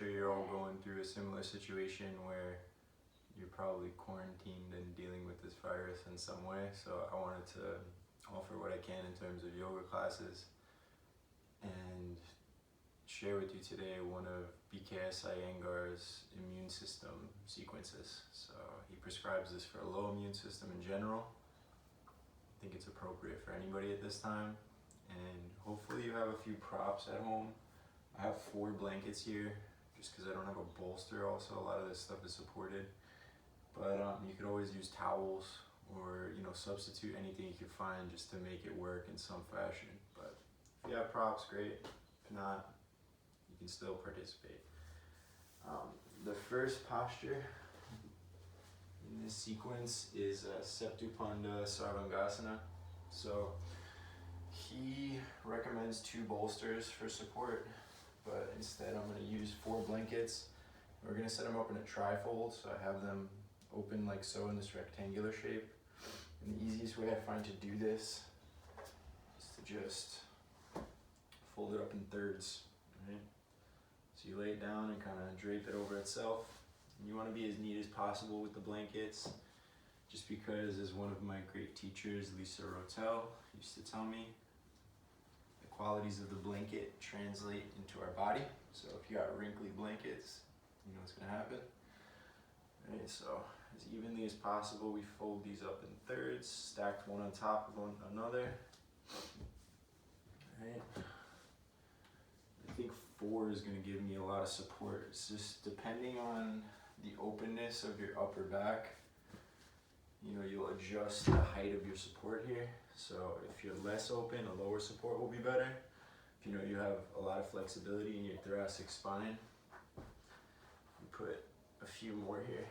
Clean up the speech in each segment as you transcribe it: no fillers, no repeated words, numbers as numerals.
sure you're all going through a similar situation where you're probably quarantined and dealing with this virus in some way. So I wanted to offer what I can in terms of yoga classes and share with you today one of BKS Iyengar's immune system sequences. So he prescribes this for a low immune system in general. I think it's appropriate for anybody at this time. And hopefully you have a few props at home. I have 4 blankets here just because I don't have a bolster. Also, a lot of this stuff is supported. But you could always use towels or substitute anything you could find just to make it work in some fashion. But if you have props, great. If not, you can still participate. The first posture in this sequence is Septupanda Sarvangasana. So he recommends 2 bolsters for support, but instead I'm going to use 4 blankets. We're going to set them up in a trifold, so I have them open like so in this rectangular shape. And the easiest way I find to do this is to just fold it up in thirds. Right? So you lay it down and kind of drape it over itself. And you want to be as neat as possible with the blankets, just because, as one of my great teachers, Lisa Rotel, used to tell me, the qualities of the blanket translate into our body. So if you got wrinkly blankets, you know what's going to happen. Right, so as evenly as possible, we fold these up in thirds, stacked one on top of one another. Right. I think 4 is going to give me a lot of support. It's just depending on the openness of your upper back, you'll adjust the height of your support here. So if you're less open, a lower support will be better. If you have a lot of flexibility in your thoracic spine, you put a few more here.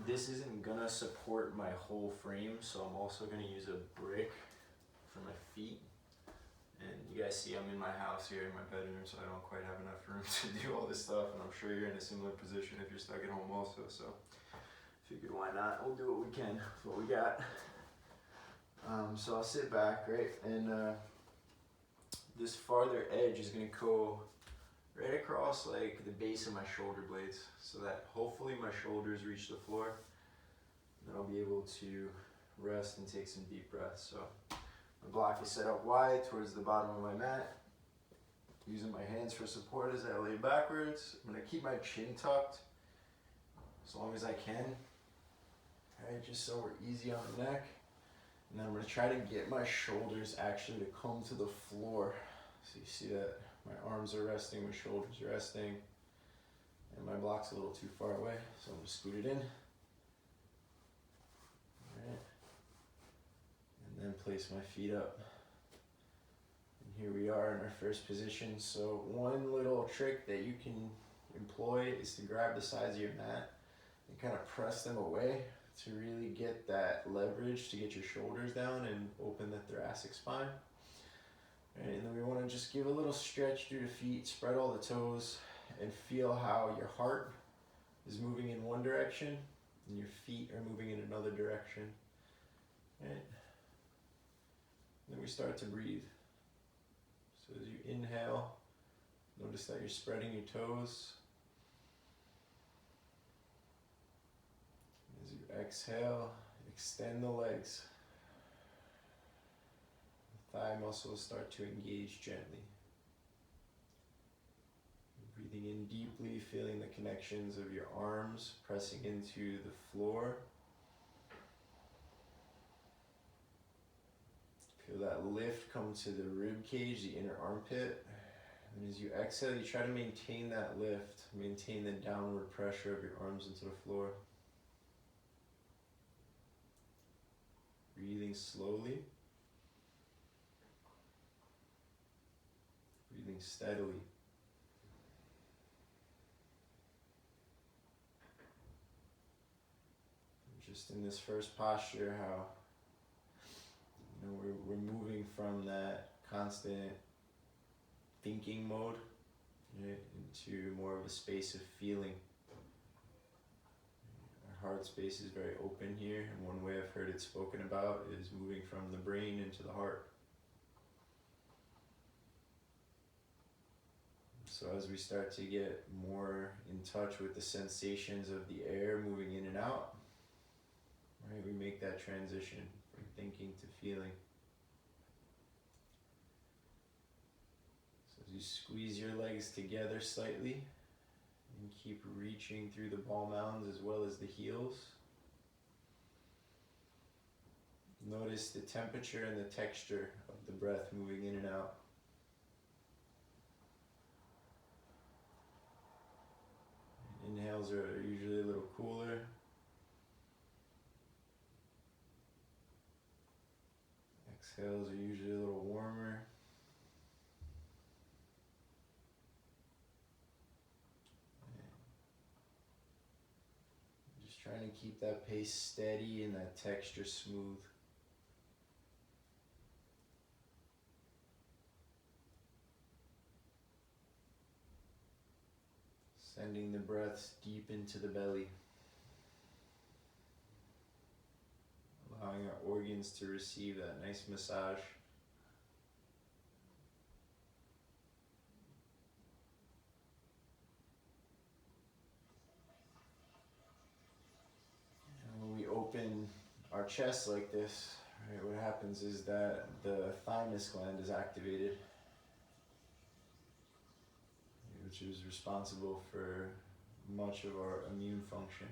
This isn't gonna support my whole frame, so I'm also gonna use a brick for my feet. And you guys see I'm in my house here in my bedroom, so I don't quite have enough room to do all this stuff, and I'm sure you're in a similar position if you're stuck at home also, so figured why not, we'll do what we can with what we got. So I'll sit back, right, and this farther edge is gonna go right across like the base of my shoulder blades, so that hopefully my shoulders reach the floor, and I'll be able to rest and take some deep breaths. So my block is set up wide towards the bottom of my mat, using my hands for support as I lay backwards. I'm going to keep my chin tucked as long as I can, right, just so we're easy on the neck. And then I'm going to try to get my shoulders actually to come to the floor. So you see that my arms are resting, my shoulders are resting, and my block's a little too far away, so I'm going to scoot it in. Alright. And then place my feet up. And here we are in our first position. So one little trick that you can employ is to grab the sides of your mat and kind of press them away to really get that leverage to get your shoulders down and open the thoracic spine. Right, and then we want to just give a little stretch through the feet, spread all the toes, and feel how your heart is moving in one direction and your feet are moving in another direction. Right. Then we start to breathe. So as you inhale, notice that you're spreading your toes. As you exhale, extend the legs. The thigh muscles start to engage gently. Breathing in deeply, feeling the connections of your arms pressing into the floor. Feel that lift come to the rib cage, the inner armpit. And as you exhale, you try to maintain that lift, maintain the downward pressure of your arms into the floor. Breathing slowly. Breathing steadily. Just in this first posture, how we're moving from that constant thinking mode, right, into more of a space of feeling. Our heart space is very open here, and one way I've heard it spoken about is moving from the brain into the heart. So as we start to get more in touch with the sensations of the air moving in and out, right, we make that transition from thinking to feeling. So as you squeeze your legs together slightly and keep reaching through the ball mounds as well as the heels. Notice the temperature and the texture of the breath moving in and out. Inhales are usually a little cooler. Exhales are usually a little warmer. Just trying to keep that pace steady and that texture smooth. Sending the breaths deep into the belly. Allowing our organs to receive that nice massage. And when we open our chest like this, right, what happens is that the thymus gland is activated, which is responsible for much of our immune function.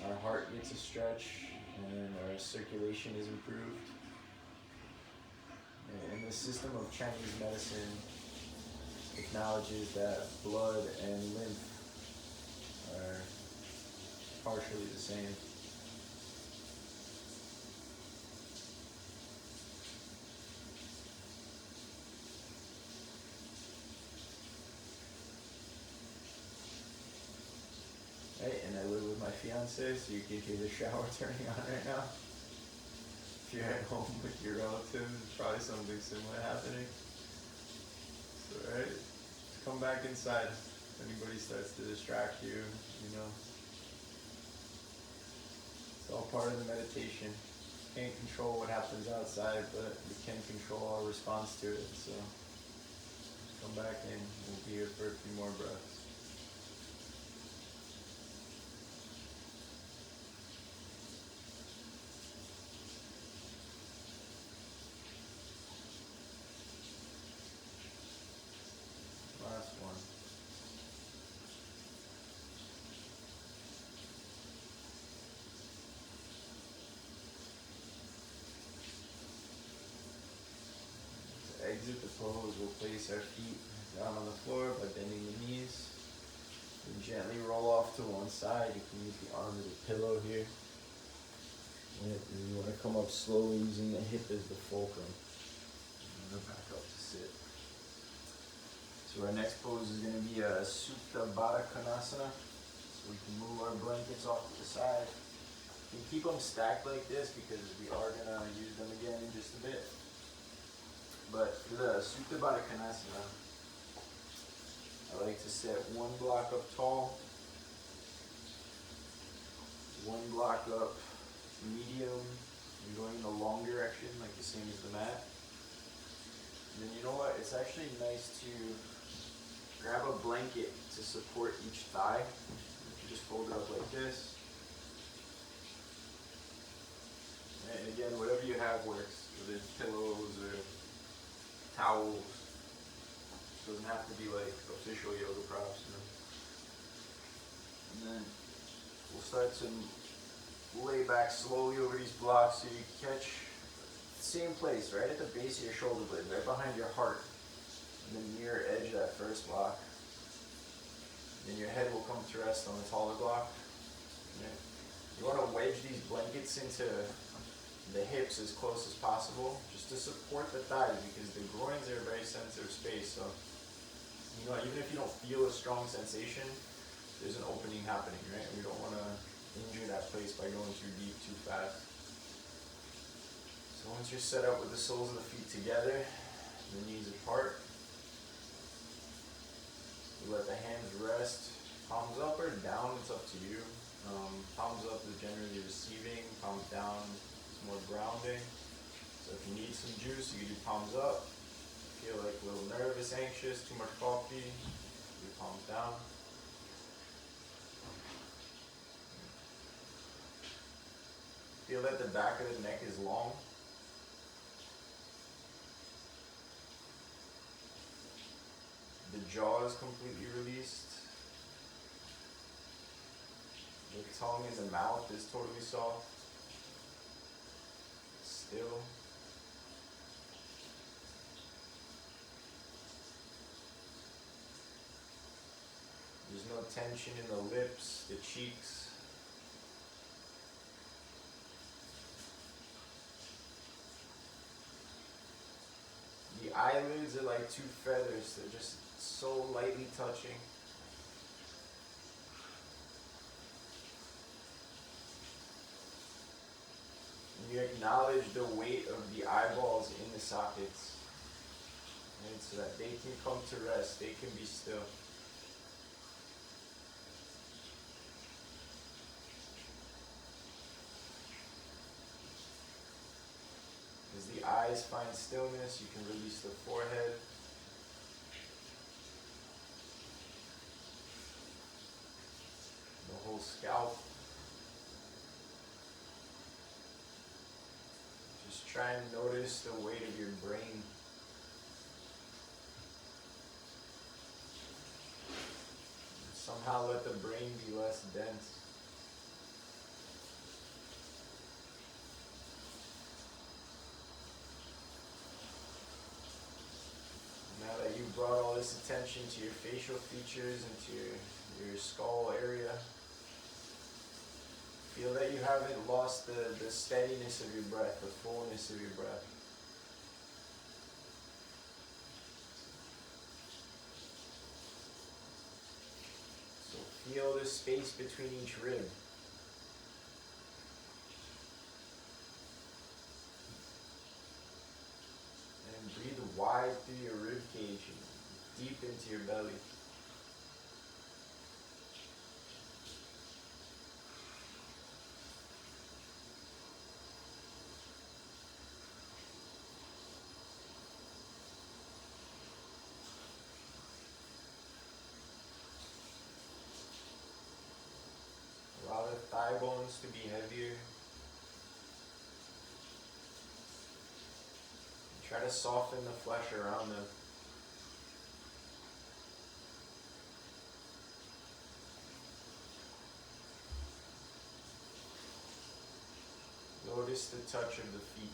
Our heart gets a stretch and our circulation is improved. And the system of Chinese medicine acknowledges that blood and lymph are partially the same. Right, and I live with my fiance, so you can hear the shower turning on right now. If you're at home with your relatives, it's probably something similar happening. So, right, come back inside. If anybody starts to distract you, you know, it's all part of the meditation. Can't control what happens outside, but we can control our response to it. So, come back in. We'll be here for a few more breaths. Last one. To exit the pose, we'll place our feet down on the floor by bending the knees. And gently roll off to one side. You can use the arm as a pillow here. And you want to come up slowly using the hip as the fulcrum. And back up to sit. So our next pose is going to be a Supta Baddha Konasana. So we can move our blankets off to the side. You can keep them stacked like this because we are going to use them again in just a bit. But for the Supta Baddha Konasana, I like to set one block up tall, one block up medium. You're going in the long direction, like the same as the mat. And then you know what? It's actually nice to grab a blanket to support each thigh. You just fold it up like this. And again, whatever you have works, whether it's pillows or towels. It doesn't have to be like official yoga props, you know. And then we'll start to lay back slowly over these blocks so you catch the same place, right at the base of your shoulder blade, right behind your heart. And the mirror edge of that first block. Then your head will come to rest on the taller block. Okay. You want to wedge these blankets into the hips as close as possible, just to support the thighs, because the groins are a very sensitive space. So, you know, even if you don't feel a strong sensation, there's an opening happening, right? We don't want to injure that place by going too deep, too fast. So once you're set up with the soles of the feet together, the knees apart, you let the hands rest, palms up or down, it's up to you. Palms up is generally receiving, palms down is more grounding. So if you need some juice, you can do palms up. Feel like a little nervous, anxious, too much coffee, do palms down. Feel that the back of the neck is long. The jaw is completely released. The tongue in the mouth is totally soft. Still. There's no tension in the lips, the cheeks. The eyelids are like two feathers, they're just so lightly touching. And you acknowledge the weight of the eyeballs in the sockets, right? So that they can come to rest, they can be still. As the eyes find stillness, you can release the forehead. The whole scalp. Just try and notice the weight of your brain. Somehow let the brain be less dense. Now that you've brought all this attention to your facial features and to your skull area, feel that you haven't lost the steadiness of your breath, the fullness of your breath. So feel the space between each rib. And breathe wide through your rib cage and deep into your belly. Allow the thigh bones to be heavier. Try to soften the flesh around them. Notice the touch of the feet.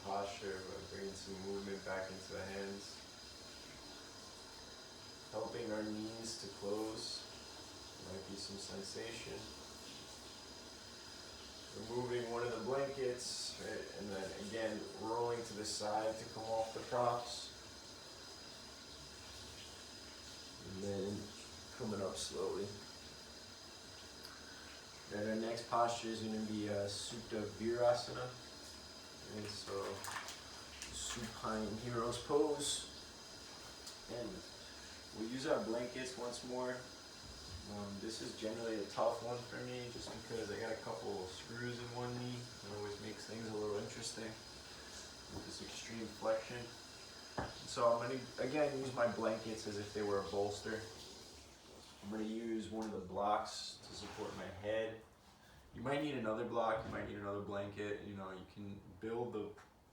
posture by bringing some movement back into the hands, helping our knees to close. There might be some sensation. Removing one of the blankets, right? And then again rolling to the side to come off the props. And then coming up slowly. And our next posture is going to be Supta Virasana. And so, supine hero's pose. And we'll use our blankets once more. This is generally a tough one for me just because I got a couple of screws in one knee. It always makes things a little interesting with this extreme flexion. So I'm going to, again, use my blankets as if they were a bolster. I'm going to use one of the blocks to support my head. You might need another block, you might need another blanket. You know, you can build the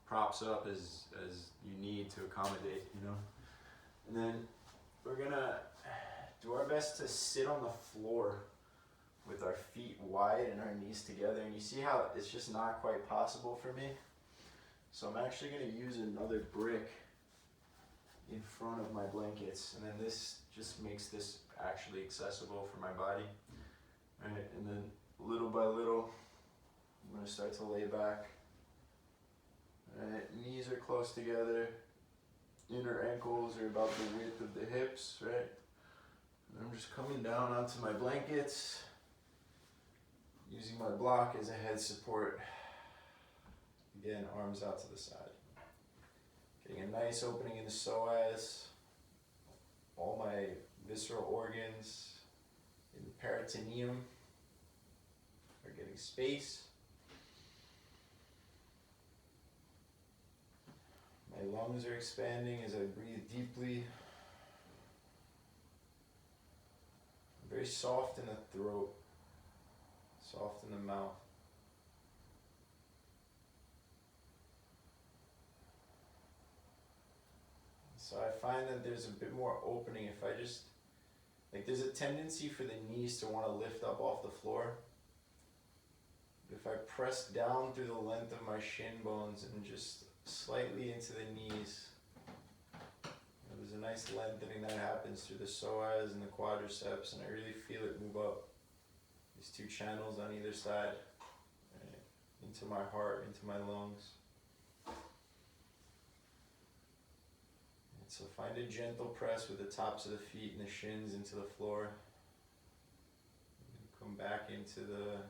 props up as you need to accommodate, you know. And then we're going to do our best to sit on the floor with our feet wide and our knees together. And you see how it's just not quite possible for me? So I'm actually going to use another brick in front of my blankets. And then this just makes this actually accessible for my body. All right, and then little by little, I'm going to start to lay back. All right, knees are close together. Inner ankles are about the width of the hips, right? And I'm just coming down onto my blankets, using my block as a head support. Again, arms out to the side. Getting a nice opening in the psoas. All my visceral organs in the peritoneum are getting space. My lungs are expanding as I breathe deeply. Very soft in the throat, soft in the mouth. So I find that there's a bit more opening if I just, like there's a tendency for the knees to want to lift up off the floor. If I press down through the length of my shin bones and just slightly into the knees, there's a nice lengthening that happens through the psoas and the quadriceps, and I really feel it move up. These two channels on either side, right, into my heart, into my lungs. And so find a gentle press with the tops of the feet and the shins into the floor. And come back into the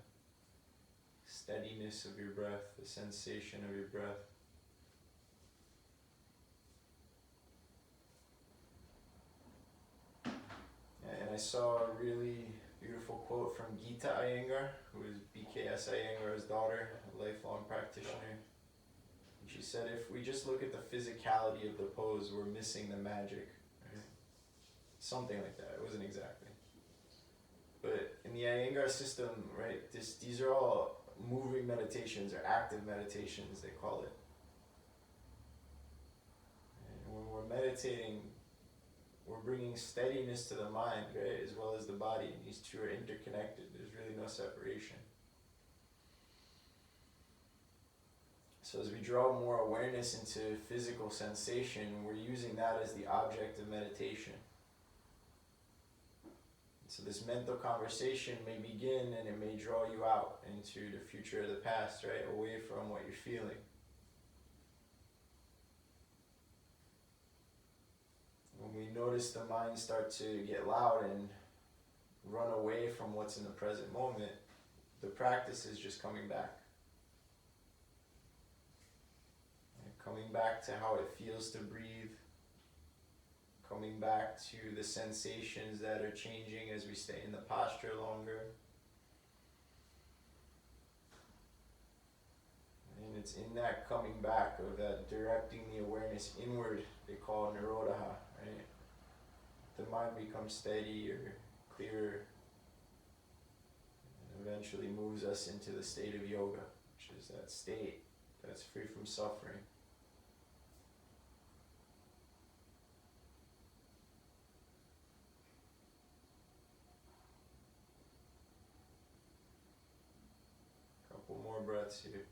steadiness of your breath, the sensation of your breath. And I saw a really beautiful quote from Gita Iyengar, who is BKS Iyengar's daughter, a lifelong practitioner. And she said, if we just look at the physicality of the pose, we're missing the magic. Right? Something like that. It wasn't exactly. But in the Iyengar system, right, these are all moving meditations or active meditations, they call it. And when we're meditating, we're bringing steadiness to the mind, right, as well as the body. And these two are interconnected. There's really no separation. So as we draw more awareness into physical sensation, we're using that as the object of meditation. So this mental conversation may begin and it may draw you out into the future or the past, right, away from what you're feeling. When we notice the mind start to get loud and run away from what's in the present moment, the practice is just coming back. And coming back to how it feels to breathe. Coming back to the sensations that are changing as we stay in the posture longer. And it's in that coming back, or that directing the awareness inward, they call Nirodha, right? The mind becomes steady or clearer, and eventually moves us into the state of yoga, which is that state that's free from suffering. Couple more breaths here.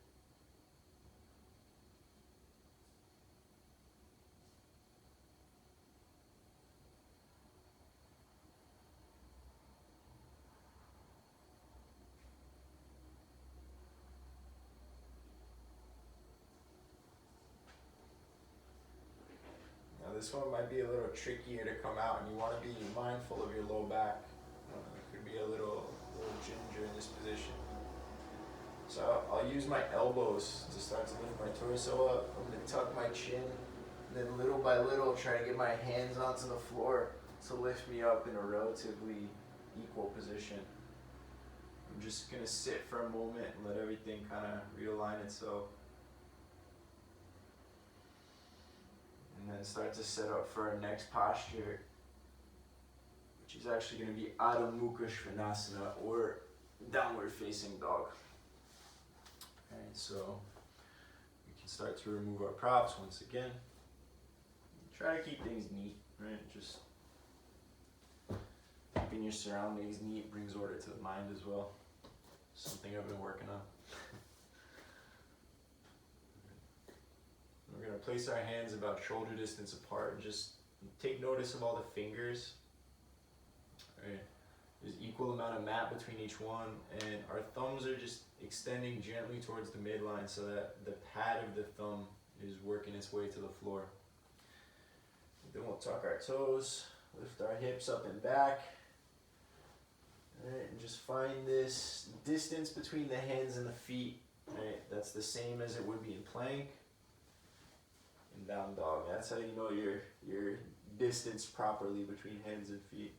this one might be a little trickier to come out, and you want to be mindful of your low back. It could be a little ginger in this position. So I'll use my elbows to start to lift my torso up. I'm going to tuck my chin, then little by little try to get my hands onto the floor to lift me up in a relatively equal position. I'm just going to sit for a moment and let everything kind of realign itself. And then start to set up for our next posture, which is actually going to be Adho Mukha Svanasana, or downward facing dog. Alright, so we can start to remove our props once again. Try to keep things neat, right? Just keeping your surroundings neat brings order to the mind as well. Something I've been working on. We're going to place our hands about shoulder distance apart and just take notice of all the fingers. Right. There's equal amount of mat between each one, and our thumbs are just extending gently towards the midline so that the pad of the thumb is working its way to the floor. Then we'll tuck our toes, lift our hips up and back. Alright, and just find this distance between the hands and the feet. Right, that's the same as it would be in plank and down dog. That's how you know your distance properly between hands and feet.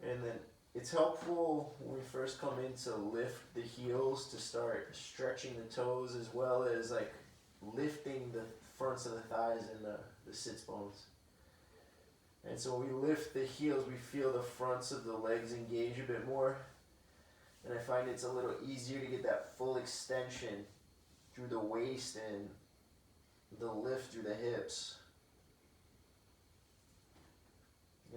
And then it's helpful when we first come in to lift the heels, to start stretching the toes, as well as like lifting the fronts of the thighs and the sits bones. And so when we lift the heels, we feel the fronts of the legs engage a bit more. And I find it's a little easier to get that full extension through the waist and the lift through the hips.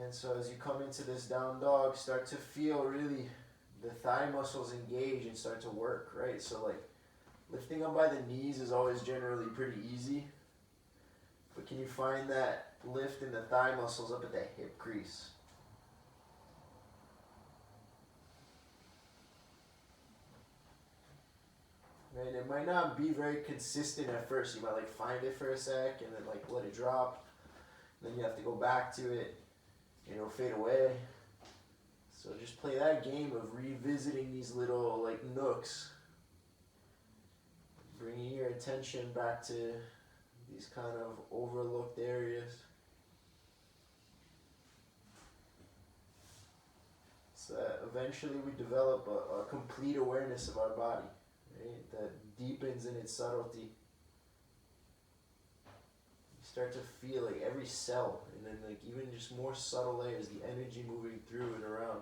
And so as you come into this down dog, start to feel really the thigh muscles engage and start to work, right? So like lifting up by the knees is always generally pretty easy. But can you find that lift in the thigh muscles up at the hip crease? Right, it might not be very consistent at first. You might like find it for a sec and then like let it drop. Then you have to go back to it and it'll fade away. So just play that game of revisiting these little like nooks. Bringing your attention back to these kind of overlooked areas. So that eventually we develop a complete awareness of our body, right? That deepens in its subtlety. You start to feel like every cell, and then like even just more subtle layers, the energy moving through and around.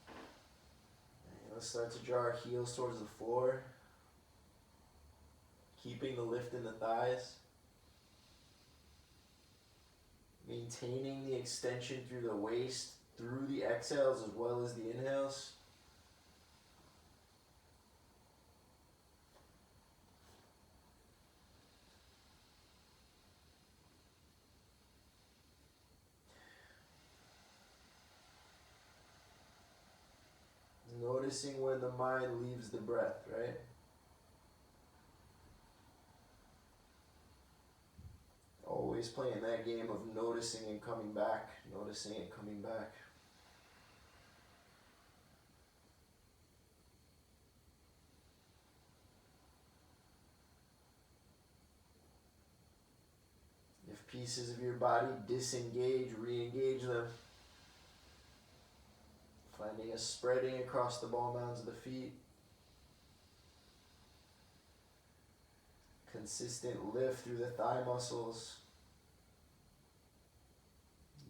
And let's start to draw our heels towards the floor, keeping the lift in the thighs. Maintaining the extension through the waist, through the exhales as well as the inhales. Noticing when the mind leaves the breath, right? Always playing that game of noticing and coming back, noticing and coming back. If pieces of your body disengage, re-engage them. Finding a spreading across the ball mounds of the feet. Consistent lift through the thigh muscles.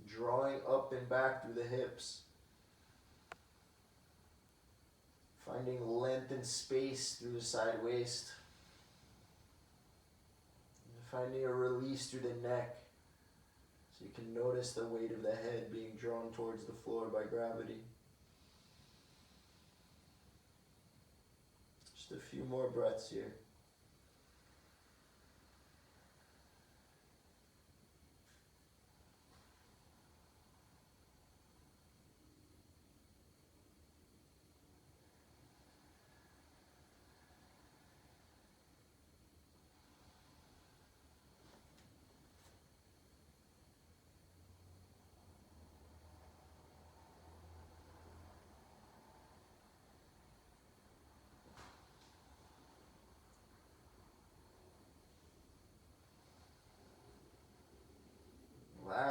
Drawing up and back through the hips. Finding length and space through the side waist. And finding a release through the neck. So you can notice the weight of the head being drawn towards the floor by gravity. Just a few more breaths here.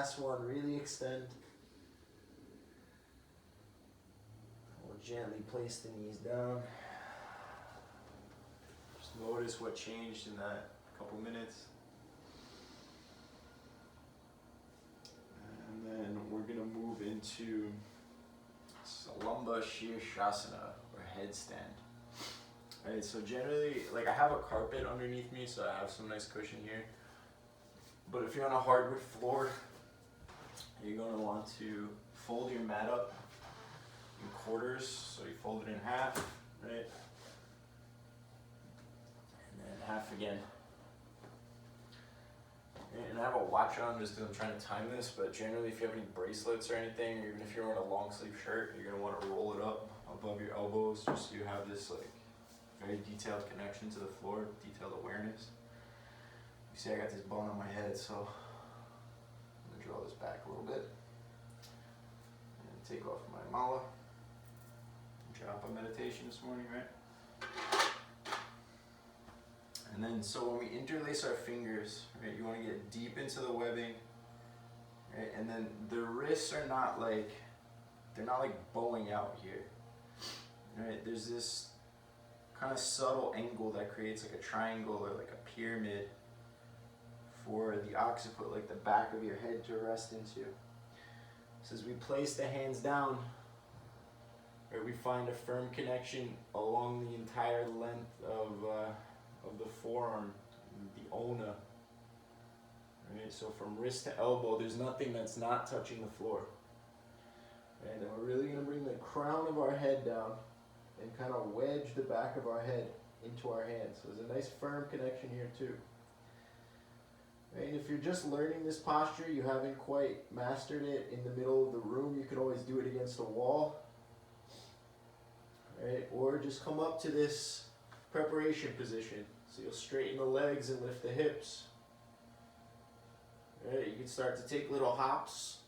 last one, really extend. We'll gently place the knees down. Just notice what changed in that couple minutes. And then we're gonna move into Salamba Shirshasana, or headstand. Alright, so generally, like I have a carpet underneath me, so I have some nice cushion here. But if you're on a hardwood floor, you're gonna want to fold your mat up in quarters, so you fold it in half, right? And then half again. And I have a watch on just because I'm trying to time this, but generally if you have any bracelets or anything, or even if you're wearing a long sleeve shirt, you're gonna want to roll it up above your elbows just so you have this like very detailed connection to the floor, detailed awareness. You see I got this bone on my head, so I'm gonna draw this back a little bit. And take off my mala. Drop a meditation this morning, right? And then, so when we interlace our fingers, right, you want to get deep into the webbing, right? And then the wrists are not like, they're not like bowing out here, right? There's this kind of subtle angle that creates like a triangle or like a pyramid for the occiput, like the back of your head to rest into. So as we place the hands down, right, we find a firm connection along the entire length of the forearm, the ulna. Right? So from wrist to elbow, there's nothing that's not touching the floor. Right? And we're really going to bring the crown of our head down and kind of wedge the back of our head into our hands. So there's a nice firm connection here too. Right? And if you're just learning this posture, you haven't quite mastered it in the middle of the room, you could always do it against a wall. Right? Or just come up to this preparation position. So you'll straighten the legs and lift the hips. Right? You can start to take little hops.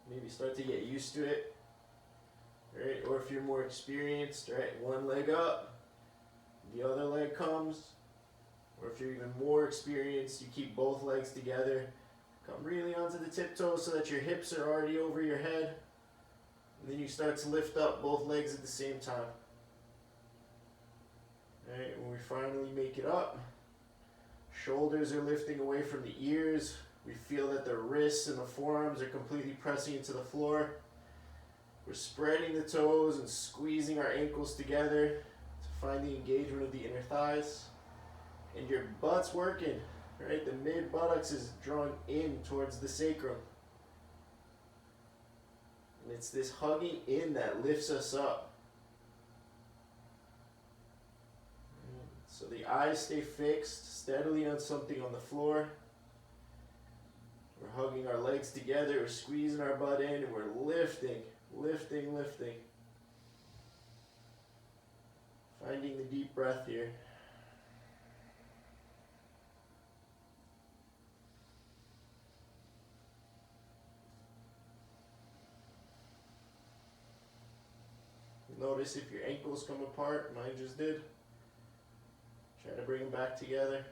Maybe start to get used to it. Right? Or if you're more experienced, right, one leg up, the other leg comes. Or if you're even more experienced, you keep both legs together. Come really onto the tiptoes so that your hips are already over your head. And then you start to lift up both legs at the same time. Right, when we finally make it up, shoulders are lifting away from the ears. We feel that the wrists and the forearms are completely pressing into the floor. We're spreading the toes and squeezing our ankles together to find the engagement of the inner thighs. And your butt's working, right? The mid buttocks is drawn in towards the sacrum. And it's this hugging in that lifts us up. So the eyes stay fixed steadily on something on the floor. We're hugging our legs together, we're squeezing our butt in, and we're lifting, lifting, lifting. Finding the deep breath here. Notice if your ankles come apart, mine just did. Try to bring them back together.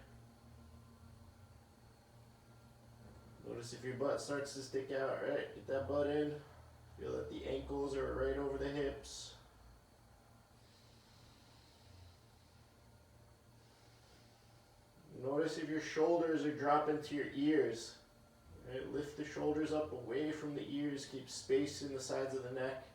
Notice if your butt starts to stick out, right? Get that butt in. Feel that the ankles are right over the hips. Notice if your shoulders are dropping to your ears. Right? Lift the shoulders up away from the ears. Keep space in the sides of the neck.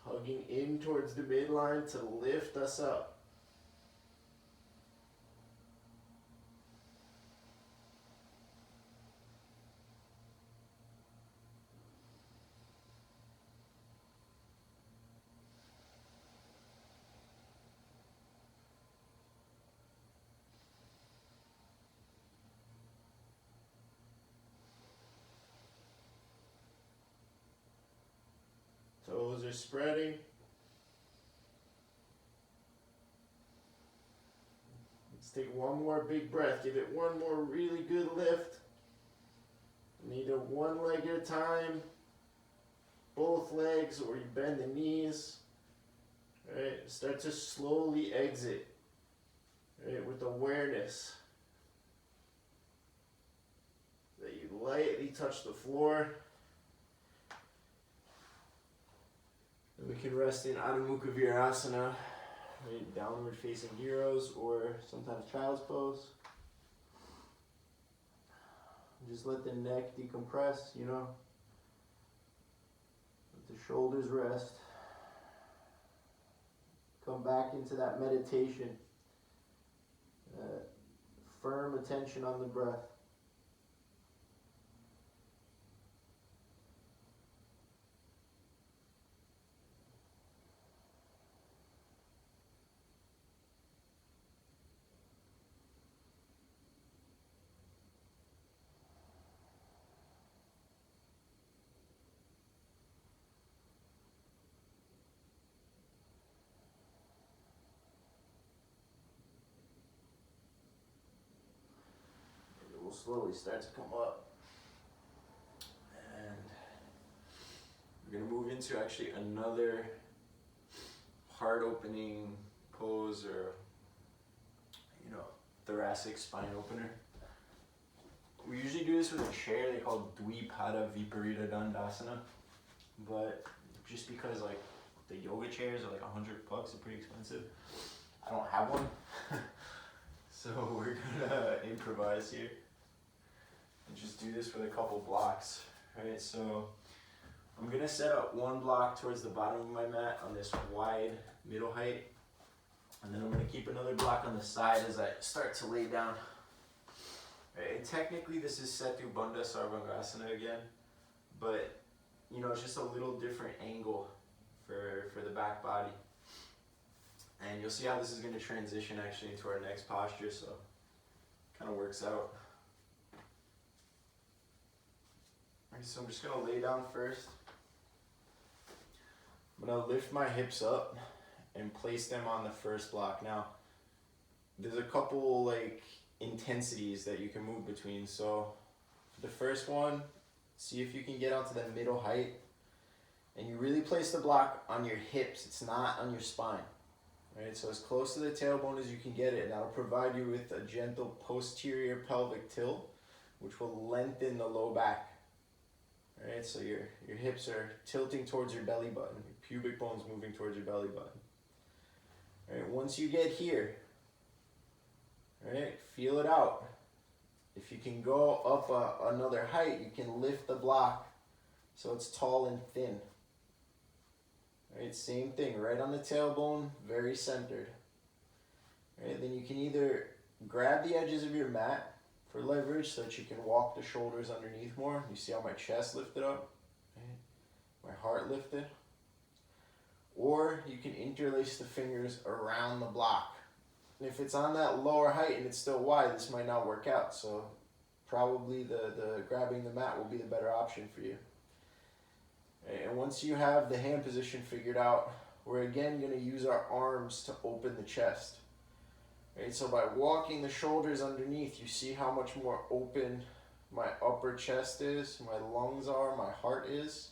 Hugging in towards the midline to lift us up. just spreading. Let's take one more big breath. Give it one more really good lift. And either one leg at a time, both legs, or you bend the knees. All right, start to slowly exit. All right, with awareness that you lightly touch the floor. And we can rest in Adho Mukha Virasana, right, downward facing heroes, or sometimes child's pose. Just let the neck decompress, you know. Let the shoulders rest. Come back into that meditation. Firm attention on the breath. Will slowly start to come up, and we're going to move into actually another heart opening pose, or thoracic spine opener. We usually do this with a chair. They call it Dvipada Viparita Dandasana, but just because like the yoga chairs are like $100, they're pretty expensive. I don't have one, so we're gonna improvise here. And just do this with a couple blocks, right? So I'm gonna set up one block towards the bottom of my mat on this wide middle height, and then I'm gonna keep another block on the side as I start to lay down. Right? And technically this is Setu Bandha Sarvangasana again, but it's just a little different angle for the back body. And you'll see how this is gonna transition actually into our next posture, so kind of works out. So I'm just going to lay down first. I'm going to lift my hips up and place them on the first block. Now, there's a couple like intensities that you can move between. So for the first one, see if you can get onto the middle height. And you really place the block on your hips. It's not on your spine. Right? So as close to the tailbone as you can get it. And that'll provide you with a gentle posterior pelvic tilt, which will lengthen the low back. Alright, so your hips are tilting towards your belly button, your pubic bone's moving towards your belly button. Alright, once you get here, alright, feel it out. If you can go up another height, you can lift the block so it's tall and thin. Alright, same thing, right on the tailbone, very centered. Alright, then you can either grab the edges of your mat for leverage so that you can walk the shoulders underneath more. You see how my chest lifted up? Right? My heart lifted. Or you can interlace the fingers around the block. And if it's on that lower height and it's still wide, this might not work out. So probably the grabbing the mat will be the better option for you. And once you have the hand position figured out, we're again going to use our arms to open the chest. Right, so by walking the shoulders underneath, you see how much more open my upper chest is, my lungs are, my heart is.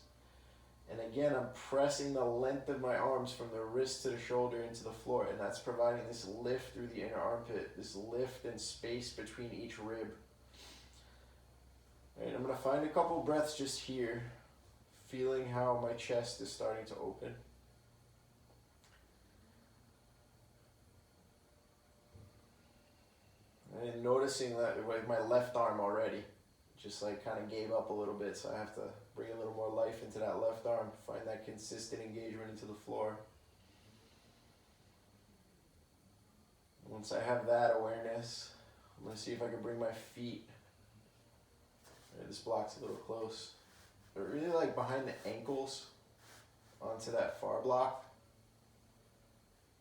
And again, I'm pressing the length of my arms from the wrist to the shoulder into the floor, and that's providing this lift through the inner armpit, this lift and space between each rib. Right, I'm going to find a couple breaths just here, feeling how my chest is starting to open. And noticing that with my left arm already, just like kind of gave up a little bit, so I have to bring a little more life into that left arm, find that consistent engagement into the floor. Once I have that awareness, I'm going to see if I can bring my feet, right, this block's a little close, but really like behind the ankles onto that far block.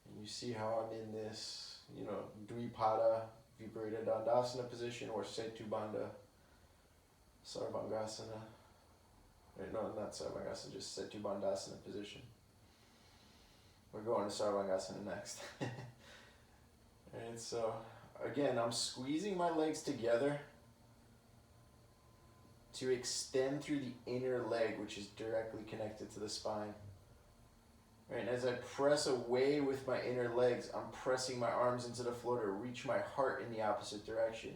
And you see how I'm in this, Dvipada Viparita Dandasana position, or Setu Bandha Sarvangasana. Right, no, not Sarvangasana, just Setu Bandhasana position. We're going to Sarvangasana next. Alright, so again, I'm squeezing my legs together to extend through the inner leg, which is directly connected to the spine. Right, and as I press away with my inner legs, I'm pressing my arms into the floor to reach my heart in the opposite direction,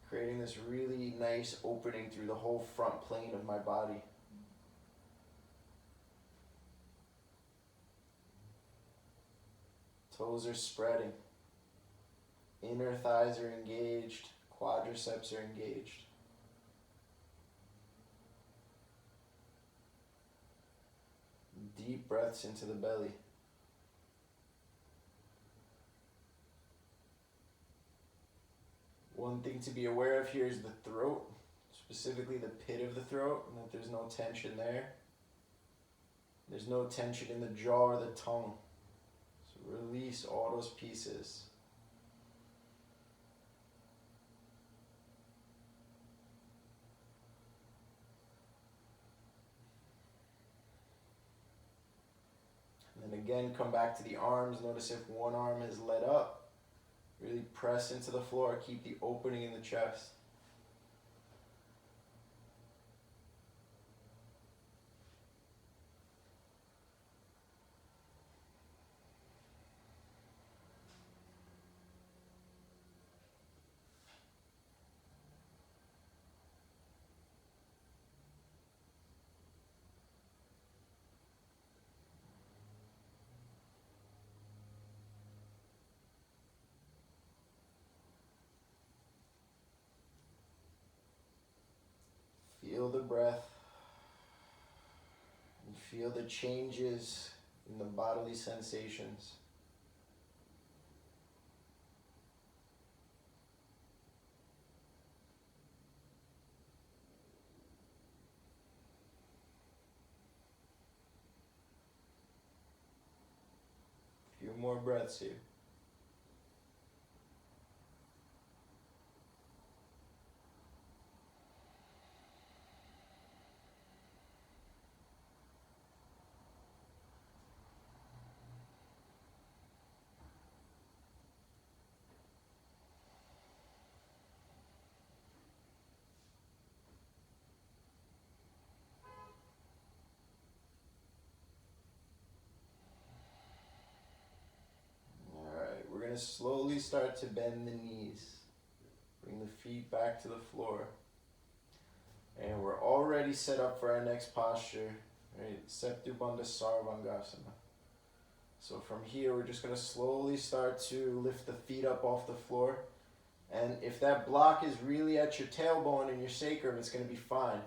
creating this really nice opening through the whole front plane of my body. Toes are spreading. Inner thighs are engaged. Quadriceps are engaged. Deep breaths into the belly. One thing to be aware of here is the throat, specifically the pit of the throat, and that there's no tension there. There's no tension in the jaw or the tongue. So release all those pieces. And then again, come back to the arms. Notice if one arm is let up. Really press into the floor. Keep the opening in the chest. Feel the breath and feel the changes in the bodily sensations. A few more breaths here. We're going to slowly start to bend the knees. Bring the feet back to the floor. And we're already set up for our next posture. Right? Setu Bandha Sarvangasana. So from here, we're just going to slowly start to lift the feet up off the floor. And if that block is really at your tailbone and your sacrum, it's going to be fine.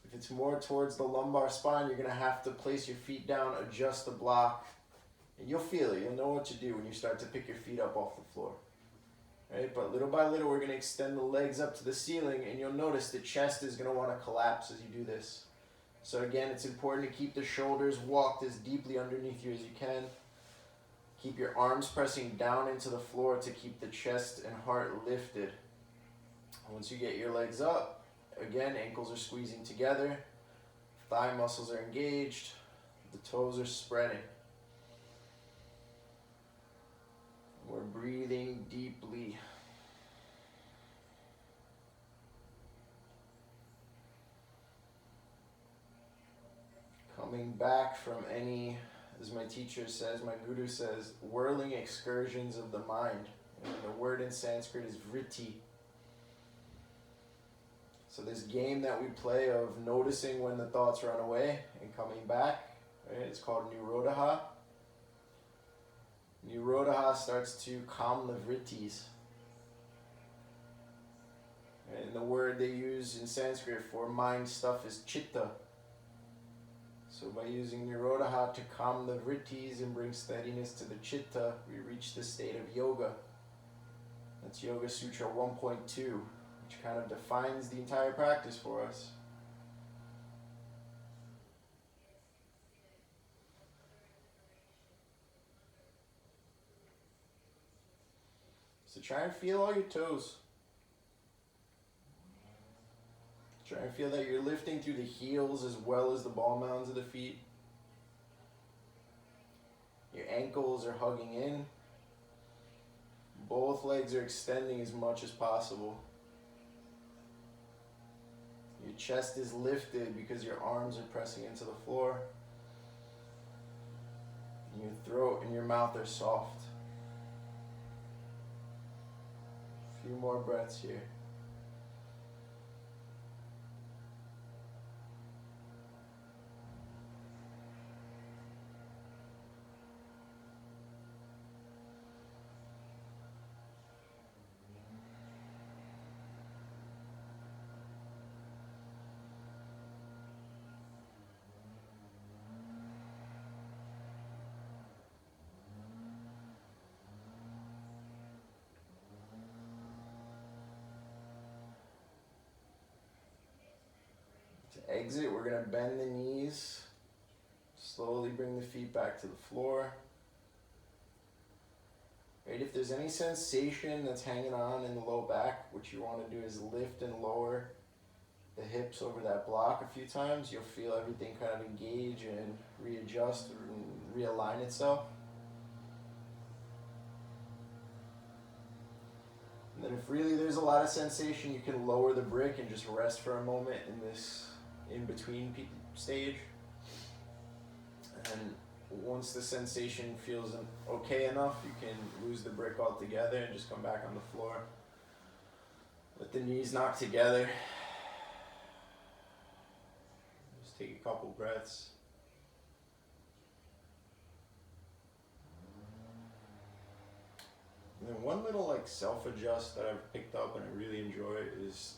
If it's more towards the lumbar spine, you're going to have to place your feet down, adjust the block. And you'll feel it. You'll know what to do when you start to pick your feet up off the floor. Right? But little by little, we're going to extend the legs up to the ceiling, and you'll notice the chest is going to want to collapse as you do this. So again, it's important to keep the shoulders walked as deeply underneath you as you can. Keep your arms pressing down into the floor to keep the chest and heart lifted. Once you get your legs up, again, ankles are squeezing together, thigh muscles are engaged, the toes are spreading. We're breathing deeply. Coming back from any, as my teacher says, my guru says, whirling excursions of the mind. And the word in Sanskrit is vritti. So this game that we play of noticing when the thoughts run away and coming back, right, it's called Nirodha. Nirodha starts to calm the vrittis. And the word they use in Sanskrit for mind stuff is chitta. So by using Nirodha to calm the vrittis and bring steadiness to the chitta, we reach the state of yoga. That's Yoga Sutra 1.2, which kind of defines the entire practice for us. So try and feel all your toes. Try and feel that you're lifting through the heels as well as the ball mounds of the feet. Your ankles are hugging in. Both legs are extending as much as possible. Your chest is lifted because your arms are pressing into the floor. And your throat and your mouth are soft. A few more breaths here. To exit, we're going to bend the knees. Slowly bring the feet back to the floor. Right, if there's any sensation that's hanging on in the low back, what you want to do is lift and lower the hips over that block a few times. You'll feel everything kind of engage and readjust and realign itself. And then if really there's a lot of sensation, you can lower the brick and just rest for a moment in this in-between stage. And once the sensation feels okay enough, you can lose the brick altogether and just come back on the floor. Let the knees knock together. Just take a couple breaths. And then one little like self-adjust that I've picked up and I really enjoy is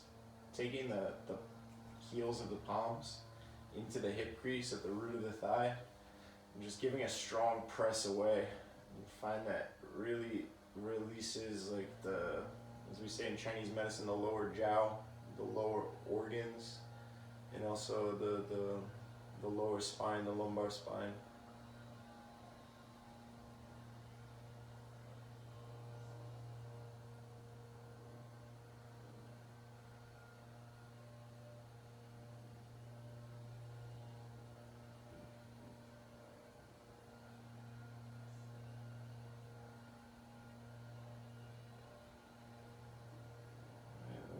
taking the heels of the palms into the hip crease at the root of the thigh and just giving a strong press away. You find that really releases like the, as we say in Chinese medicine, the lower jiao, the lower organs, and also the lower spine, the lumbar spine.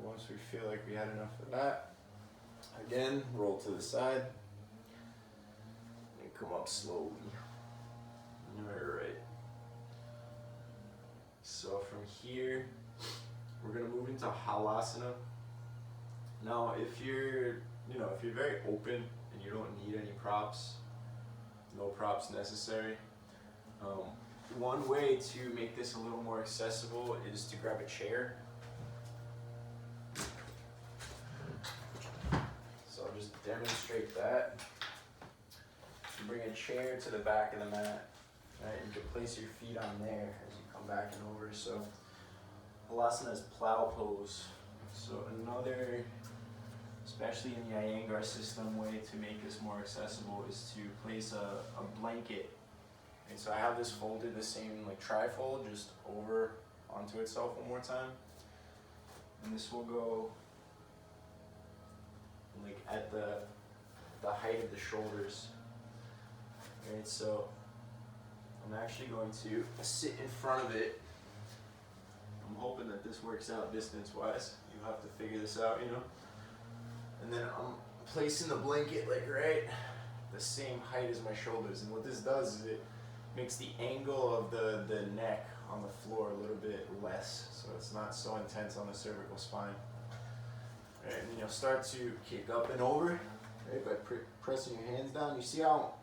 Once we feel like we had enough of that, again, roll to the side and come up slowly. Alright. So from here, we're gonna move into halasana. Now, if you're very open and you don't need any props, no props necessary. One way to make this a little more accessible is to grab a chair. Demonstrate that. You bring a chair to the back of the mat, right? You can place your feet on there as you come back and over. So halasana is plow pose. So another, especially in the Iyengar system, way to make this more accessible is to place a blanket. And so I have this folded the same like trifold just over onto itself one more time. And this will go like at the height of the shoulders. Alright, so I'm actually going to sit in front of it. I'm hoping that this works out distance-wise. You have to figure this out, you know. And then I'm placing the blanket like right the same height as my shoulders. And what this does is it makes the angle of the neck on the floor a little bit less, so it's not so intense on the cervical spine. Right, and then you'll start to kick up and over, right, by pressing your hands down. You see how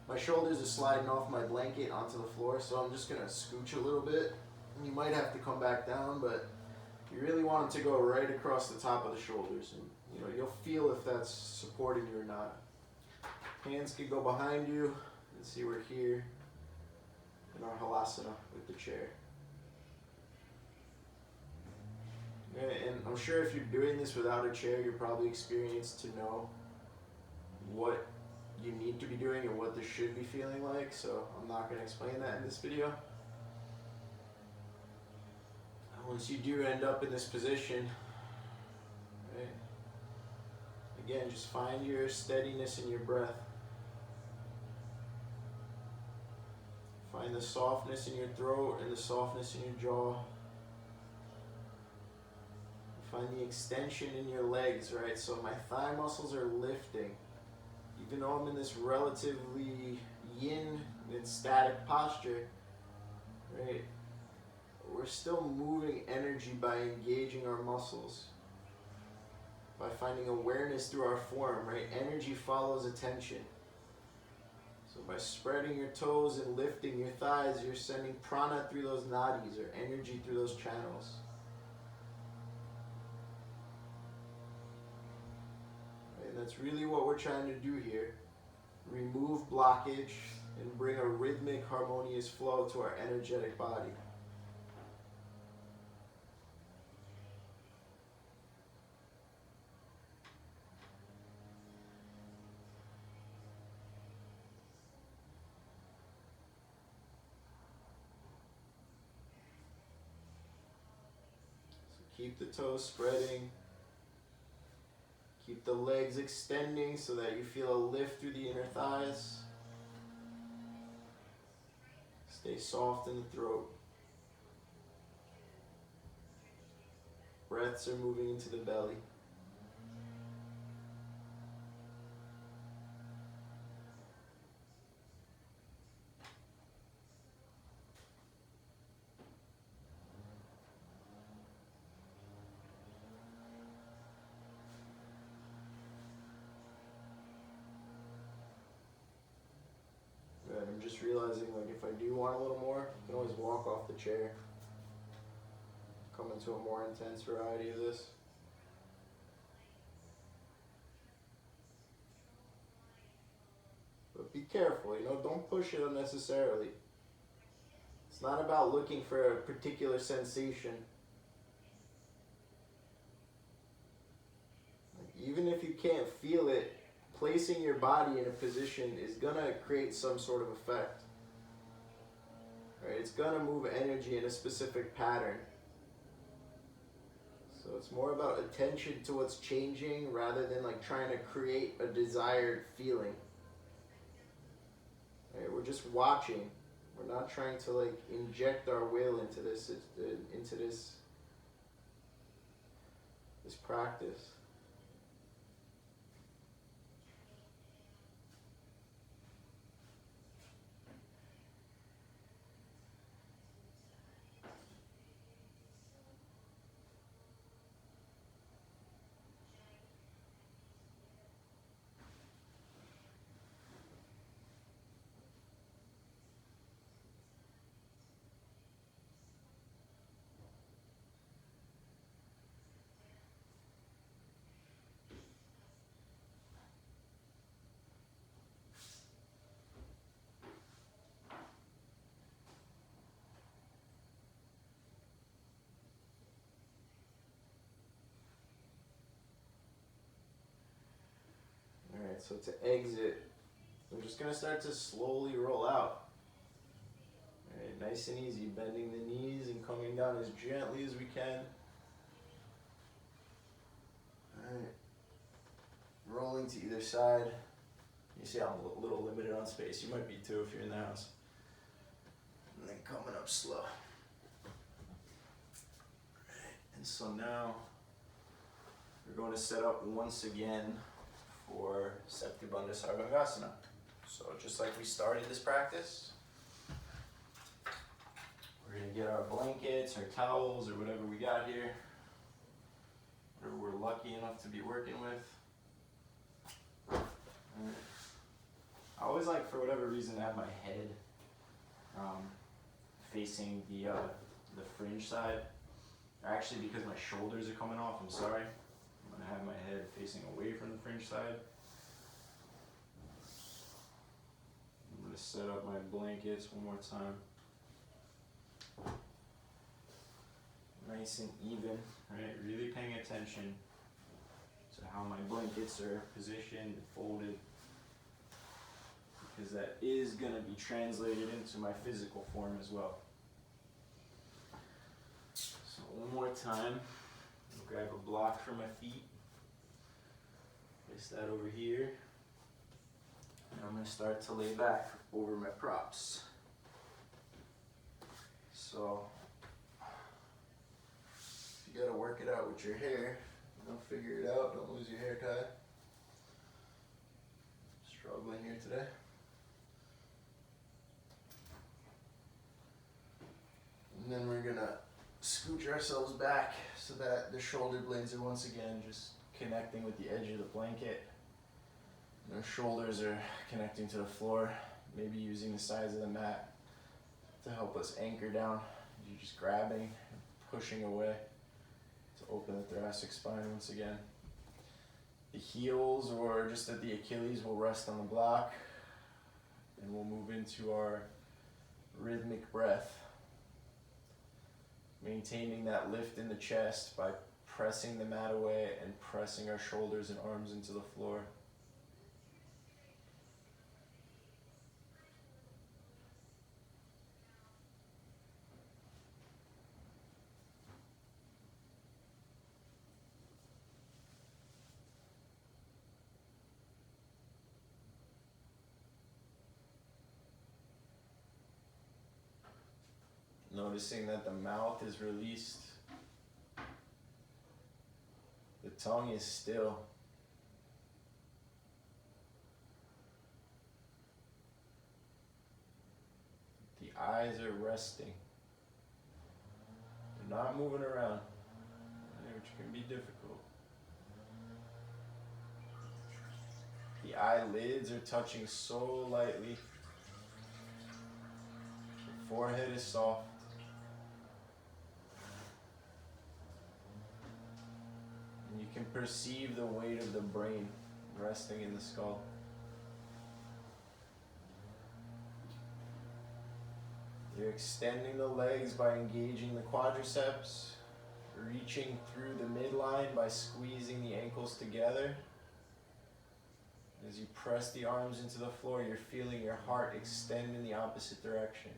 my shoulders are sliding off my blanket onto the floor, so I'm just gonna scooch a little bit. You might have to come back down, but you really want them to go right across the top of the shoulders, and you'll feel if that's supporting you or not. Hands can go behind you, and see we're here in our halasana with the chair. And I'm sure if you're doing this without a chair, you're probably experienced to know what you need to be doing and what this should be feeling like, so I'm not going to explain that in this video. Once you do end up in this position, right, again, just find your steadiness in your breath. Find Find the softness in your throat and the softness in your jaw. Find the extension in your legs, right? So my thigh muscles are lifting. Even though I'm in this relatively yin and static posture, right? We're still moving energy by engaging our muscles. By finding awareness through our form, right? Energy follows attention. So by spreading your toes and lifting your thighs, you're sending prana through those nadis, or energy through those channels. Right? And that's really what we're trying to do here. Remove blockage and bring a rhythmic, harmonious flow to our energetic body. Keep the toes spreading. Keep the legs extending so that you feel a lift through the inner thighs. Stay soft in the throat. Breaths are moving into the belly. I'm just realizing, like, if I do want a little more, I can always walk off the chair. Come into a more intense variety of this. But be careful, don't push it unnecessarily. It's not about looking for a particular sensation. Like, even if you can't feel it, placing your body in a position is gonna create some sort of effect. Right? It's gonna move energy in a specific pattern. So it's more about attention to what's changing rather than like trying to create a desired feeling. Right? We're just watching. We're not trying to like inject our will into this practice. Alright, so to exit, I'm just going to start to slowly roll out. Alright, nice and easy, bending the knees and coming down as gently as we can. Alright, rolling to either side. You see I'm a little limited on space. You might be too if you're in the house. And then coming up slow. And so now we're going to set up once again for Saptibandha Sarvangasana. So just like we started this practice, we're going to get our blankets or towels or whatever we got here, whatever we're lucky enough to be working with. I always like, for whatever reason, to have my head facing the fringe side. Actually, because my shoulders are coming off, I'm sorry. I'm going to have my head facing away from the fringe side. I'm going to set up my blankets one more time. Nice and even, right? Really paying attention to how my blankets are positioned and folded, because that is going to be translated into my physical form as well. So one more time, I'll grab a block for my feet, place that over here, and I'm going to start to lay back over my props. So if you gotta work it out with your hair, figure it out, don't lose your hair tie. Struggling here today. And then we're gonna scooch ourselves back so that the shoulder blades are once again just connecting with the edge of the blanket. And our shoulders are connecting to the floor, maybe using the sides of the mat to help us anchor down. You're just grabbing and pushing away to open the thoracic spine once again. The heels or just at the Achilles will rest on the block, and we'll move into our rhythmic breath, maintaining that lift in the chest by pressing the mat away and pressing our shoulders and arms into the floor. Noticing that the mouth is released, the tongue is still. The eyes are resting. They're not moving around, which can be difficult. The eyelids are touching so lightly. The forehead is soft. You can perceive the weight of the brain resting in the skull. You're extending the legs by engaging the quadriceps, reaching through the midline by squeezing the ankles together. As you press the arms into the floor, you're feeling your heart extend in the opposite direction.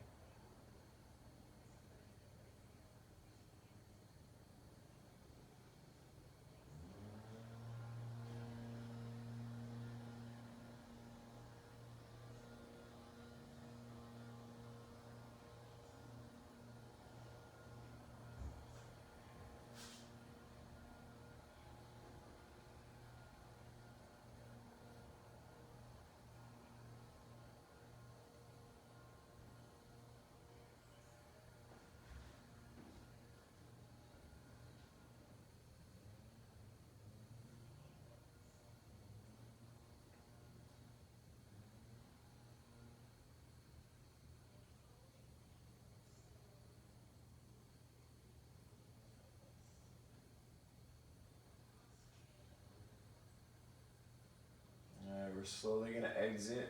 We're slowly going to exit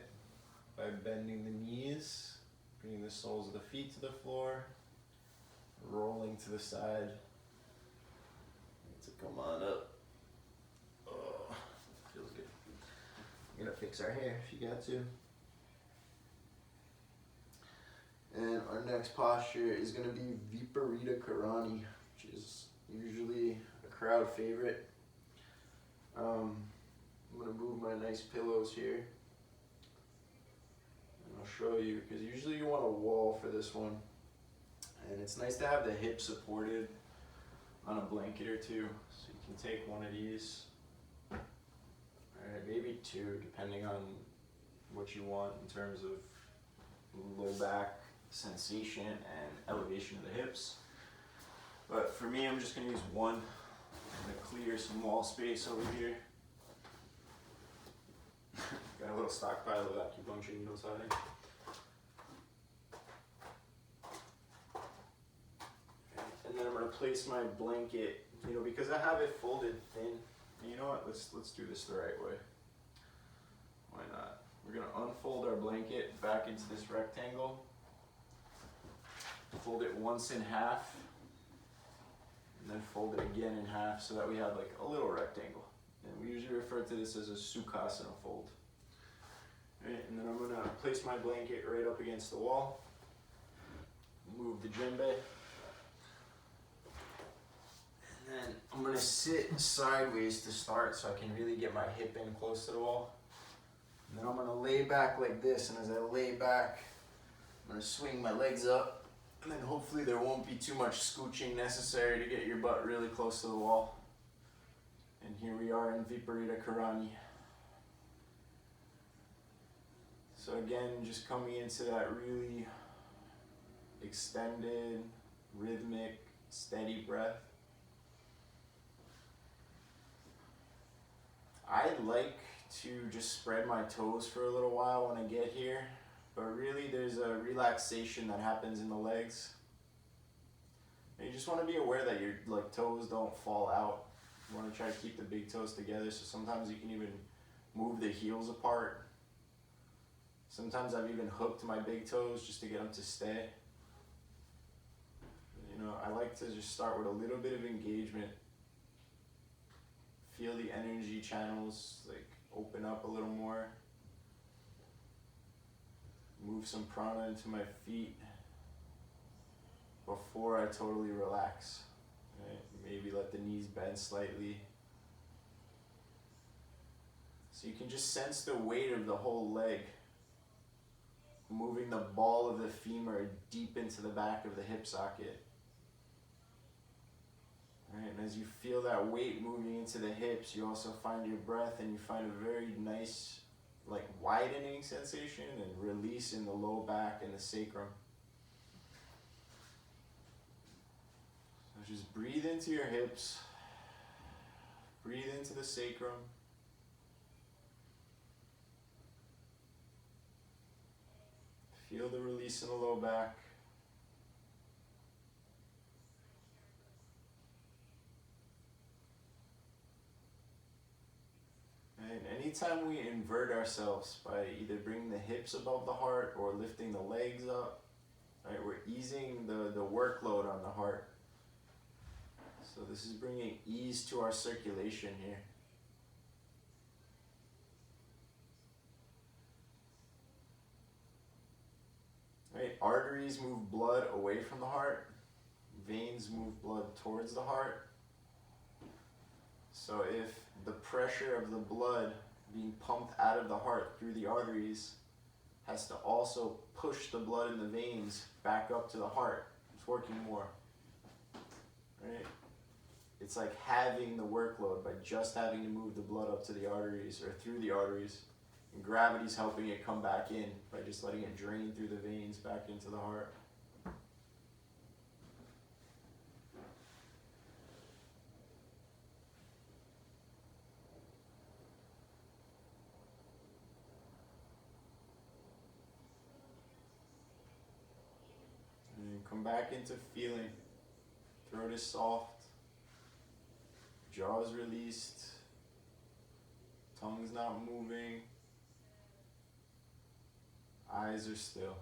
by bending the knees, bringing the soles of the feet to the floor, rolling to the side. So come on up. Oh, feels good. We're going to fix our hair if you got to. And our next posture is going to be Viparita Karani, which is usually a crowd favorite. I'm going to move my nice pillows here, and I'll show you, because usually you want a wall for this one, and it's nice to have the hip supported on a blanket or two, so you can take one of these, alright, maybe two, depending on what you want in terms of low back sensation and elevation of the hips. But for me, I'm just going to use one to clear some wall space over here. Got a little stockpile of acupuncture needles on it. And then I'm going to place my blanket, because I have it folded thin. And you know what? Let's do this the right way. Why not? We're going to unfold our blanket back into this rectangle. Fold it once in half. And then fold it again in half so that we have like a little rectangle. And we usually refer to this as a Sukhasana fold. Right, and then I'm going to place my blanket right up against the wall. Move the djembe. And then I'm going to sit sideways to start so I can really get my hip in close to the wall. And then I'm going to lay back like this. And as I lay back, I'm going to swing my legs up, And then hopefully there won't be too much scooching necessary to get your butt really close to the wall. And here we are in Viparita Karani. So again, just coming into that really extended, rhythmic, steady breath. I like to just spread my toes for a little while when I get here, but really there's a relaxation that happens in the legs. And you just want to be aware that your toes don't fall out. You want to try to keep the big toes together, so sometimes you can even move the heels apart. Sometimes I've even hooked my big toes just to get them to stay. You know, I like to just start with a little bit of engagement. Feel the energy channels open up a little more. Move some prana into my feet before I totally relax. Right? Maybe let the knees bend slightly. So you can just sense the weight of the whole leg, moving the ball of the femur deep into the back of the hip socket. Right, and as you feel that weight moving into the hips, you also find your breath and you find a very nice widening sensation and release in the low back and the sacrum. So just breathe into your hips, breathe into the sacrum. Feel the release in the low back. And anytime we invert ourselves by either bringing the hips above the heart or lifting the legs up, right, we're easing the workload on the heart. So this is bringing ease to our circulation here. Right, arteries move blood away from the heart. Veins move blood towards the heart. So if the pressure of the blood being pumped out of the heart through the arteries has to also push the blood in the veins back up to the heart, it's working more. Right? It's like halving the workload by just having to move the blood up to the arteries or through the arteries. And gravity's helping it come back in by just letting it drain through the veins back into the heart. And come back into feeling. Throat is soft. Jaw is released. Tongue's not moving. Eyes are still.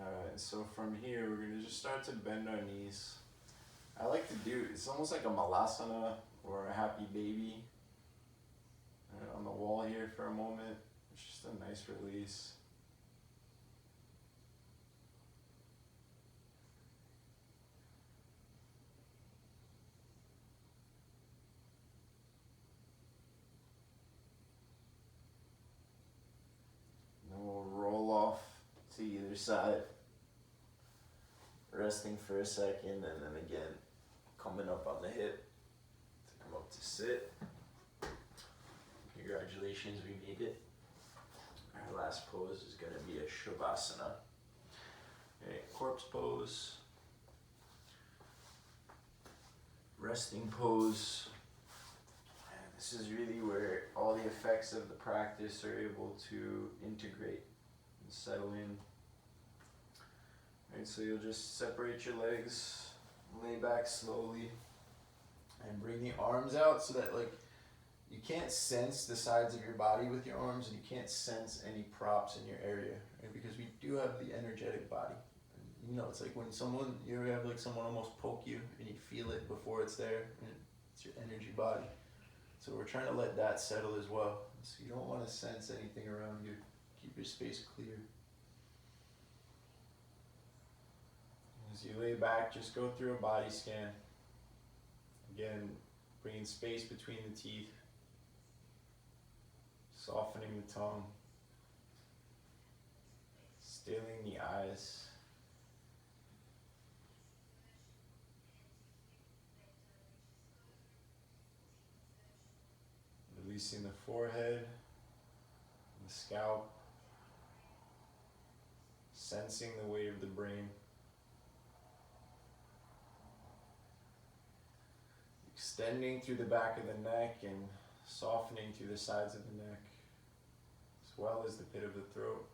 Alright, so from here we're going to just start to bend our knees. I like to do, it's almost like a malasana or a happy baby. On the wall here for a moment. It's just a nice release. Then we'll roll off to either side. resting for a second, and then again coming up on the hip to come up to sit. Congratulations, we made it. Our last pose is going to be a Shavasana. Okay, corpse pose, resting pose. And this is really where all the effects of the practice are able to integrate and settle in. Right, so you'll just separate your legs, lay back slowly, and bring the arms out so that like you can't sense the sides of your body with your arms, and you can't sense any props in your area, right? Because we do have the energetic body. And, you know, it's like when you ever have like someone almost poke you and you feel it before it's there, and it's your energy body. So we're trying to let that settle as well. So you don't want to sense anything around you. Keep your space clear. As you lay back, just go through a body scan. Again, bringing space between the teeth, softening the tongue, stilling the eyes, releasing the forehead, the scalp, sensing the weight of the brain. Extending through the back of the neck and softening through the sides of the neck, as well as the pit of the throat.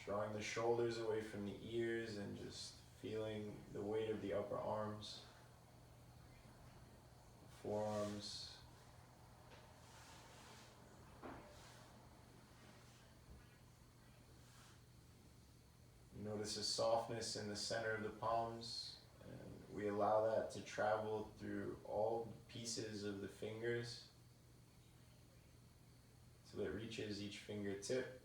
Drawing the shoulders away from the ears and just feeling the weight of the upper arms, forearms. Notice a softness in the center of the palms, and we allow that to travel through all pieces of the fingers till it reaches each fingertip.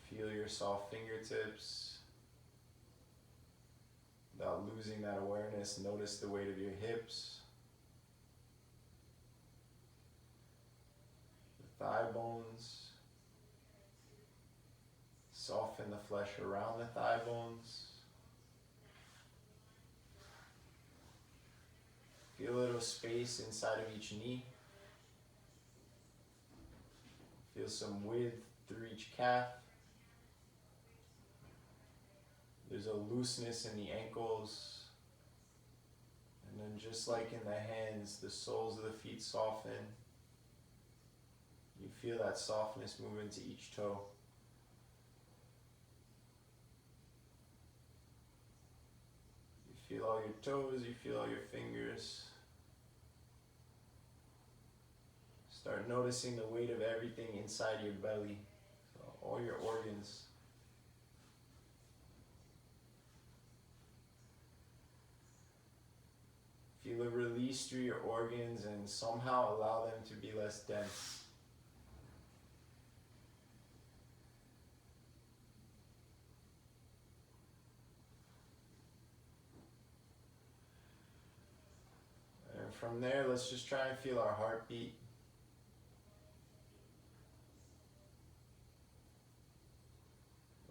Feel your soft fingertips. Without losing that awareness, notice the weight of your hips, the thigh bones. Soften the flesh around the thigh bones. Feel a little space inside of each knee. Feel some width through each calf. There's a looseness in the ankles. And then just like in the hands, the soles of the feet soften. You feel that softness move into each toe. You feel all your toes, you feel all your fingers. Start noticing the weight of everything inside your belly, so all your organs. Feel a release through your organs and somehow allow them to be less dense. And from there, let's just try and feel our heartbeat.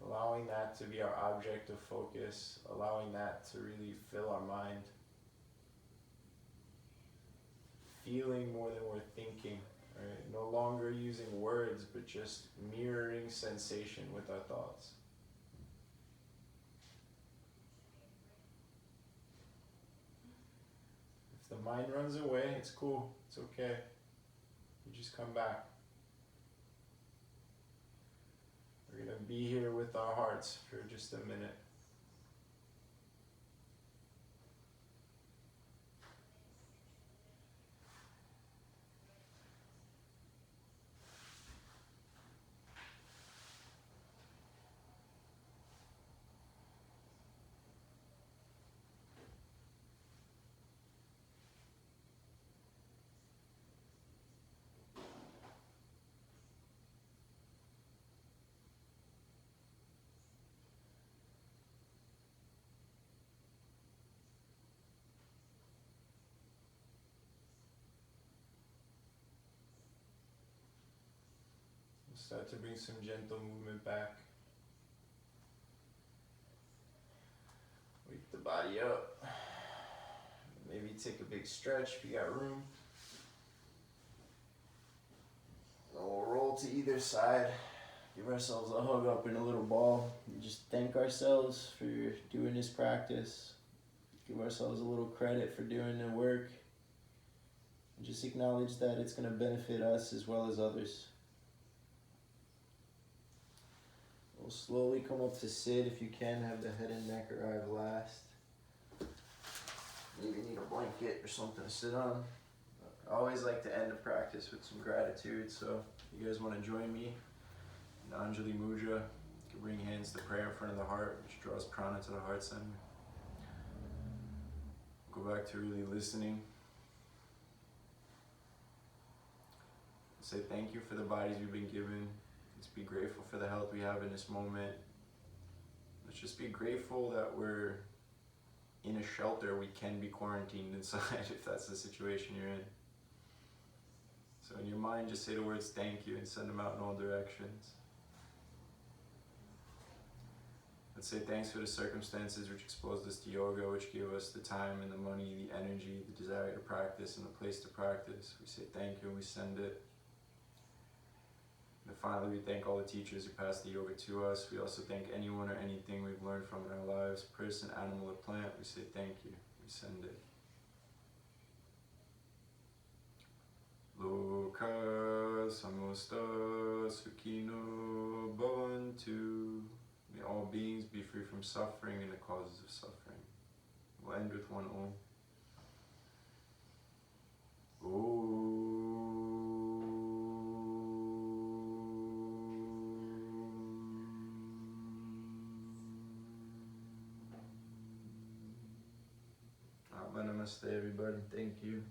Allowing that to be our object of focus, allowing that to really fill our mind. Feeling more than we're thinking, right? No longer using words, but just mirroring sensation with our thoughts. If the mind runs away, it's cool, it's okay. You just come back. We're going to be here with our hearts for just a minute. Start to bring some gentle movement back. Wake the body up. Maybe take a big stretch if you got room. And we'll roll to either side. Give ourselves a hug up in a little ball. And just thank ourselves for doing this practice. Give ourselves a little credit for doing the work. And just acknowledge that it's going to benefit us as well as others. We'll slowly come up to sit if you can. Have the head and neck arrive last. Maybe need a blanket or something to sit on. I always like to end the practice with some gratitude, so if you guys want to join me in Anjali Mudra, you can bring hands to prayer in front of the heart, which draws prana to the heart center. Go back to really listening. Say thank you for the bodies we've been given. Let's be grateful for the health we have in this moment. Let's just be grateful that we're in a shelter. We can be quarantined inside if that's the situation you're in. So in your mind, just say the words thank you and send them out in all directions. Let's say thanks for the circumstances which exposed us to yoga, which gave us the time and the money, the energy, the desire to practice, and the place to practice. We say thank you and we send it. And finally, we thank all the teachers who passed the yoga to us. We also thank anyone or anything we've learned from in our lives, person, animal, or plant. We say thank you. We send it. Loka samosta sukhino bhavantu. May all beings be free from suffering and the causes of suffering. We'll end with one Om. Namaste everybody. Thank you.